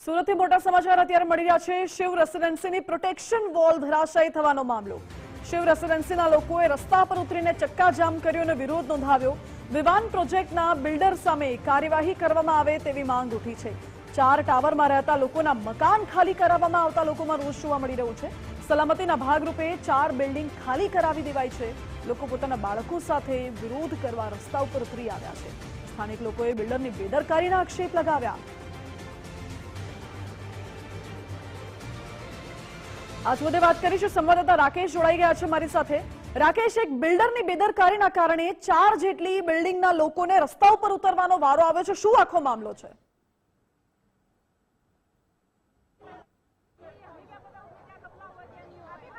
સુરતથી મોટા સમાચાર અત્યારે મળી રહ્યા છે। શિવ રેસિડેન્સીની પ્રોટેક્શન વોલ ધરાશાયી થવાનો મામલો। શિવ રેસિડેન્સીના લોકોએ રસ્તા પર ઉતરીને ચક્કાજામ કર્યો અને વિરોધ નોંધાવ્યો। વિવાન પ્રોજેક્ટના બિલ્ડર સામે કાર્યવાહી કરવામાં આવે તેવી માંગ ઉઠી છે। 4 ટાવરમાં રહેતા લોકોના મકાન ખાલી કરાવવામાં આવતા લોકોમાં રોષ જોવા મળી રહ્યો છે। સલામતીના ભાગરૂપે 4 બિલ્ડિંગ ખાલી કરાવી દેવાઈ છે। લોકો પોતાના બાળકો સાથે વિરોધ કરવા રસ્તા ઉપર ઉતરી આવ્યા છે। સ્થાનિક લોકોએ બિલ્ડરની બેદરકારીના આક્ષેપ લગાવ્યા। आज मुद्दे बात करीशुं। संवाददाता राकेश जोड़ाई गया छे मारी साथे। राकेश, एक बिल्डरनी बेदरकारीना कारणे 4 जेटली बिल्डिंगना लोकोने रस्ता उपर उतरवानो वारो आव्यो छे। शुं आखो मामलो छे?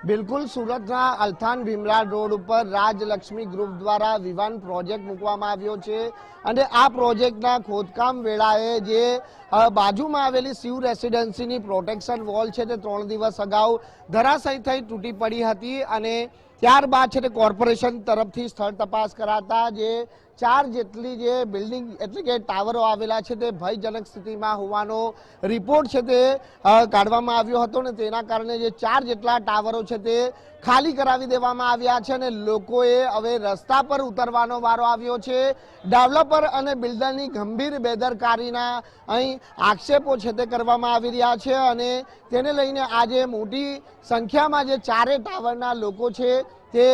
बिल्कुल सूरतना अल्थान भीमराज रोड पर राजलक्ष्मी ग्रुप द्वारा विवान प्रोजेक्ट मूकवामां आव्यो छे अने आ प्रोजेक्टना खोदकाम वेळाए जे बाजुमां आवेली शिव रेसिडेन्सीनी प्रोटेक्शन वॉल छे ते 3 दिवस अगाऊ धराशायी थई तूटी पड़ी हती अने त्यारबाद छे ते कॉर्पोरेशन तरफथी स्थळ तपास कराता जे 4 जेटली जे बिल्डिंग एटले के टावरो आवेला छे ते भयजनक स्थितिमां होवानो रिपोर्ट छे ते काढवामां आव्यो हतो ने तेना कारणे जे 4 जेटला टावरो छे ते खाली करावी देवामां आव्या छे अने लोकोए हवे रस्ता पर उतरवानो वारो आव्यो छे। डेवलपर अने बिल्डरनी गंभीर बेदरकारीना अहीं आक्षेपो छे ते करवामां आवी रह्या छे अने तेने लईने आजे मोटी संख्यामां जे 4 टावरना लोको छे ते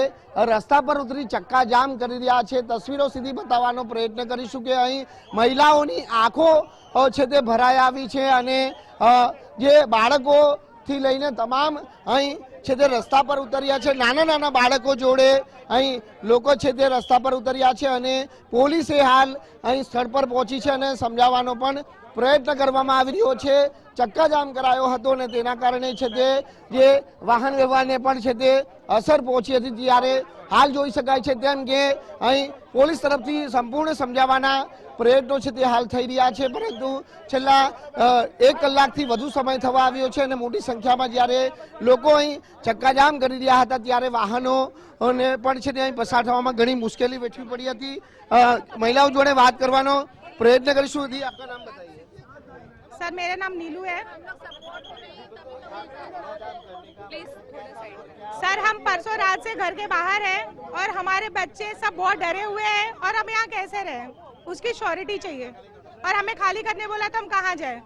रस्ता पर उतरी चक्काजाम करी रह्या छे। तस्वीरों सीधी बतावવાનો प्रयत्न करीशुं के અહીં મહિલાઓની આંખો છે તે ભરાઈ આવી છે અને જે બાળકોથી લઈને તમામ અહીં છે તે રસ્તા પર ઉતર્યા છે। નાના નાના બાળકો જોડે અહીં લોકો છે તે રસ્તા પર ઉતર્યા છે અને પોલીસે હાલ અહીં સ્થળ પર પહોંચી છે અને સમજાવવાનો પણ પ્રયત્ન કરવામાં આવી રહ્યો છે। ચક્કાજામ કરાયો હતો ને તેના કારણે છે તે જે વાહન વ્યવહારને પણ છે તે અસર પહોંચી હતી। ત્યારે હાલ જોઈ શકાય છે તેમ કે અહીં પોલીસ તરફથી સંપૂર્ણ સમજાવવાના પ્રયત્નો છે તે હાલ થઈ રહ્યા છે, પરંતુ છેલ્લા 1 કલાકથી વધુ સમય થવા આવ્યો છે અને મોટી સંખ્યામાં જ્યારે લોકો અહીં ચક્કાજામ કરી રહ્યા હતા ત્યારે વાહનોને પણ છે તે અહીં પસાર થવામાં ઘણી મુશ્કેલી વેઠવી પડી હતી। મહિલાઓ જોડે વાત કરવાનો प्रयत्न करीशुं। दी, आपका नाम बताइए। सर, मेरा नाम नीलू है। सर, हम परसों रात से घर के बाहर हैं और हमारे बच्चे सब बहुत डरे हुए हैं और हम यहाँ कैसे रहें, उसकी श्योरिटी चाहिए और हमें खाली करने बोला तो हम कहाँ जाए?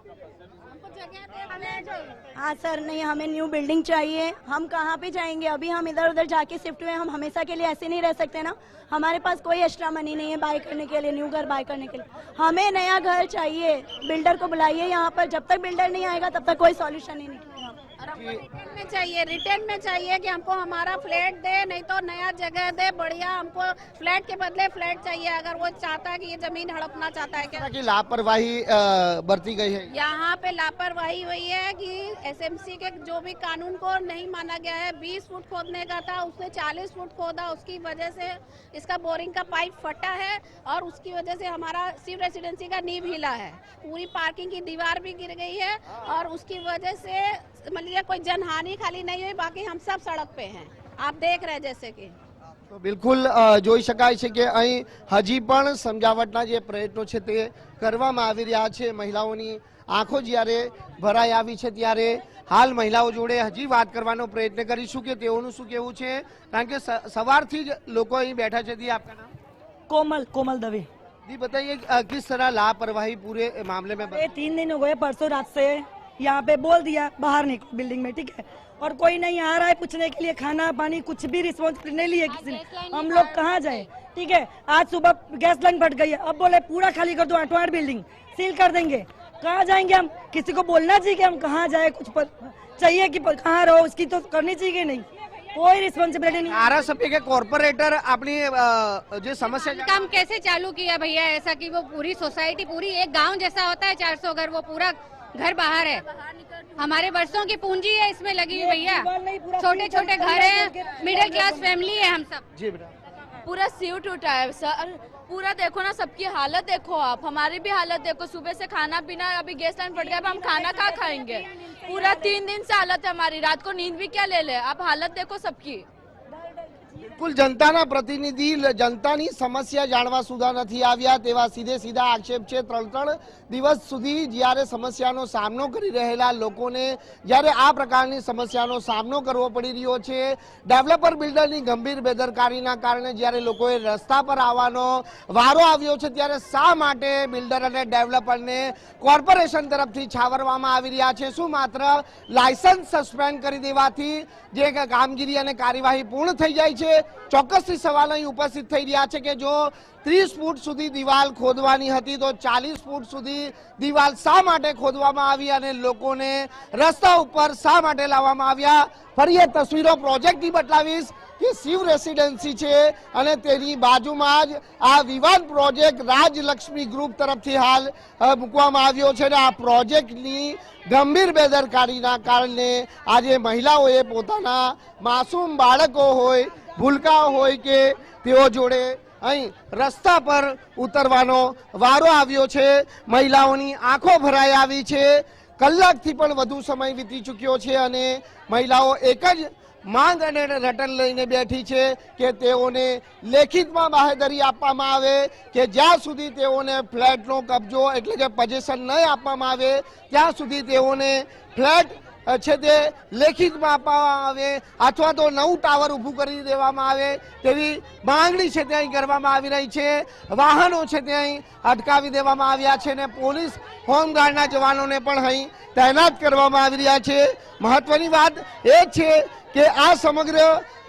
हाँ सर, नहीं, हमें न्यू बिल्डिंग चाहिए। हम कहाँ पे जाएंगे? अभी हम इधर उधर जाके शिफ्ट हुए, हम हमेशा के लिए ऐसे नहीं रह सकते ना। हमारे पास कोई एक्स्ट्रा मनी नहीं है बाय करने के लिए, न्यू घर बाय करने के लिए। हमें नया घर चाहिए। बिल्डर को बुलाइए यहाँ पर, जब तक बिल्डर नहीं आएगा तब तक कोई सॉल्यूशन नहीं निकलेगा। रिटर्न में चाहिए कि हमको हमारा फ्लैट दे, नहीं तो नया जगह दे बढ़िया। हमको फ्लैट के बदले फ्लैट चाहिए। अगर वो चाहता है कि ये जमीन हड़पना चाहता है क्या? कि लापरवाही बरती गई है यहाँ पे। लापरवाही हुई है कि एसएमसी के जो भी कानून को नहीं माना गया है। 20 फुट खोदने का था, उसने 40 फुट खोदा। उसकी वजह से इसका बोरिंग का पाइप फटा है और उसकी वजह से हमारा शिव रेसिडेंसी का नींव हिला है। पूरी पार्किंग की दीवार भी गिर गई है और उसकी वजह से मतलब कोई जनहानि खाली नहीं हुई, बाकी हम सब सड़क पे हैं, आप देख रहे हैं जैसे कि। तो बिल्कुल જોઈ શકાય છે કે અહીં હજી પણ સમજાવટના જે પ્રયત્નો છે તે કરવામાં આવી રહ્યા છે। મહિલાઓની આંખો જ્યારે ભરાઈ આવી છે ત્યારે હાલ મહિલાઓ જોડે હજી વાત કરવાનો પ્રયત્ન કરીશું કે તેઓનું શું કહેવું છે, કારણ કે સવારથી જ લોકો અહીં બેઠા છે। દી, आपका नाम? कोमल दवे। दी, बताइए किस तरह लापरवाही पूरे मामले में? 3 दिन हो गए, परसों रात से यहाँ पे बोल दिया बाहर निकलो बिल्डिंग में, ठीक है, और कोई नहीं आ रहा है पूछने के लिए। खाना पानी कुछ भी रिस्पॉन्सिबिलिटी नहीं लिए किसी ने। हम लोग कहाँ जाए? ठीक है, आज सुबह गैस लाइन फट गई है, अब बोले पूरा खाली कर दो, 8 बिल्डिंग सील कर देंगे। कहाँ जाएंगे हम? किसी को बोलना चाहिए कि हम कहाँ जाए, कुछ चाहिए कि कहाँ रहो, उसकी तो करनी चाहिए। नहीं, कोई रिस्पॉन्सिबिलिटी नहीं। धारासभ्य के कॉर्पोरेटर अपनी जो समस्या काम कैसे चालू किया भैया, ऐसा कि वो पूरी सोसाइटी, पूरी एक गांव जैसा होता है 400 घर, वो पूरा घर बाहर है। हमारे वर्षों की पूंजी है इसमें लगी हुई भैया। छोटे छोटे घर है, मिडिल क्लास फैमिली है हम सब। जी बेटा, पूरा सीव टूटा है सर। पूरा देखो ना, सबकी हालत देखो आप, हमारी भी हालत देखो। सुबह से खाना पीना, अभी गैस लाइन फट गया, अब हम खाना कहाँ खाएंगे? पूरा 3 दिन से हालत है हमारी, रात को नींद भी क्या ले ले। आप हालत देखो सबकी। બિલકુલ જનતાના પ્રતિનિધિ જનતાની સમસ્યા જાણવા સુધા નથી આવ્યા તેવા સીધા આક્ષેપ છે। 3 દિવસ સુધી જ્યારે સમસ્યાનો સામનો કરી રહેલા લોકોને જ્યારે આ પ્રકારની સમસ્યાનો સામનો કરવો પડી રહ્યો છે, ડેવલપર બિલ્ડરની ગંભીર બેદરકારીના કારણે જ્યારે લોકોએ રસ્તા પર આવવાનો વારો આવ્યો છે, ત્યારે શા માટે બિલ્ડર અને ડેવલપરને કોર્પોરેશન તરફથી છાવરવામાં આવી રહ્યા છે? શું માત્ર લાયસન્સ સસ્પેન્ડ કરી દેવાથી જે કામગીરી અને કાર્યવાહી પૂર્ણ થઈ જાય છે? ચોક્કસથી સવાલ અહીં ઉપસ્થિત થઈ રહ્યા છે કે જો 30 ફૂટ સુધી દિવાલ ખોદવાની હતી તો 40 ફૂટ સુધી દિવાલ શા માટે ખોદવામાં આવી અને લોકોને રસ્તા ઉપર શા માટે લાવવામાં આવ્યા? ફરી એ તસવીરો પ્રોજેક્ટની બતાવીશ કે શિવ રેસિડેન્સી છે અને તેની બાજુમાં જ આ વિવાન પ્રોજેક્ટ રાજલક્ષ્મી ગ્રુપ તરફથી હાલ મૂકવામાં આવ્યો છે અને આ પ્રોજેક્ટની ગંભીર બેદરકારીના કારણે આજે મહિલાઓએ પોતાના માસૂમ બાળકો હોય, ભૂલકાઓ હોય કે તેઓ જોડે અહીં રસ્તા પર ઉતરવાનો વારો આવ્યો છે। મહિલાઓની આંખો ભરાઈ આવી છે। કલાકથી પણ વધુ સમય વીતી ચૂક્યો છે અને મહિલાઓ એક જ માંગ અને રટન લઈને બેઠી છે કે તેઓને લેખિતમાં બાહેધરી આપવામાં આવે કે જ્યાં સુધી તેઓને ફ્લેટનો કબજો એટલે કે પોઝેશન નહીં આપવામાં આવે ત્યાં સુધી તેઓને ફ્લેટ છે તે લેખિતમાં આપવામાં આવે અથવા તો નવું ટાવર ઊભું કરી દેવામાં આવે તેવી માંગણી છે તે અહીં કરવામાં આવી રહી છે। વાહનો છે તે અહીં અટકાવી દેવામાં આવ્યા છે અને પોલીસ હોમગાર્ડના જવાનોને પણ અહીં તૈનાત કરવામાં આવી રહ્યા છે। મહત્વની વાત એ છે કે આ સમગ્ર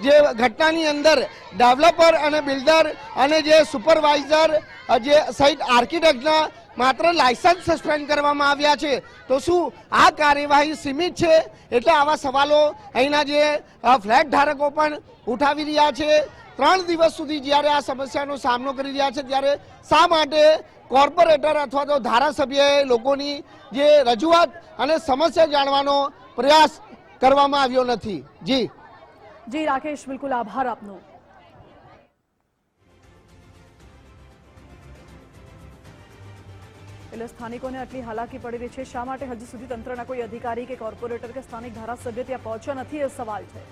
જે ઘટનાની અંદર ડેવલપર અને બિલ્ડર અને જે સુપરવાઇઝર જે સહિત આર્કિટેક્ટના માત્ર લાયસન્સ સસ્પેન્ડ કરવામાં આવ્યા છે, તો શું આ કાર્યવાહી સીમિત છે? એટલે આવા સવાલો અહીંના જે ફ્લેટ ધારકો પણ ઉઠાવી રહ્યા છે। 3 દિવસ સુધી જ્યારે આ સમસ્યાનો સામનો કરી રહ્યા છે ત્યારે શા માટે કોર્પોરેટર અથવા તો ધારાસભ્યએ લોકોની જે રજૂઆત અને સમસ્યા જાણવાનો પ્રયાસ કરવામાં આવ્યો નથી? જી રાકેશ, બિલકુલ આભાર આપનો। એટલે સ્થાનિકોને આટલી હાલાકી પડી રહી છે, શા માટે હજી સુધી તંત્રના કોઈ અધિકારી કે કોર્પોરેટર કે સ્થાનિક ધારાસભ્ય ત્યાં પહોંચ્યા નથી એ સવાલ છે।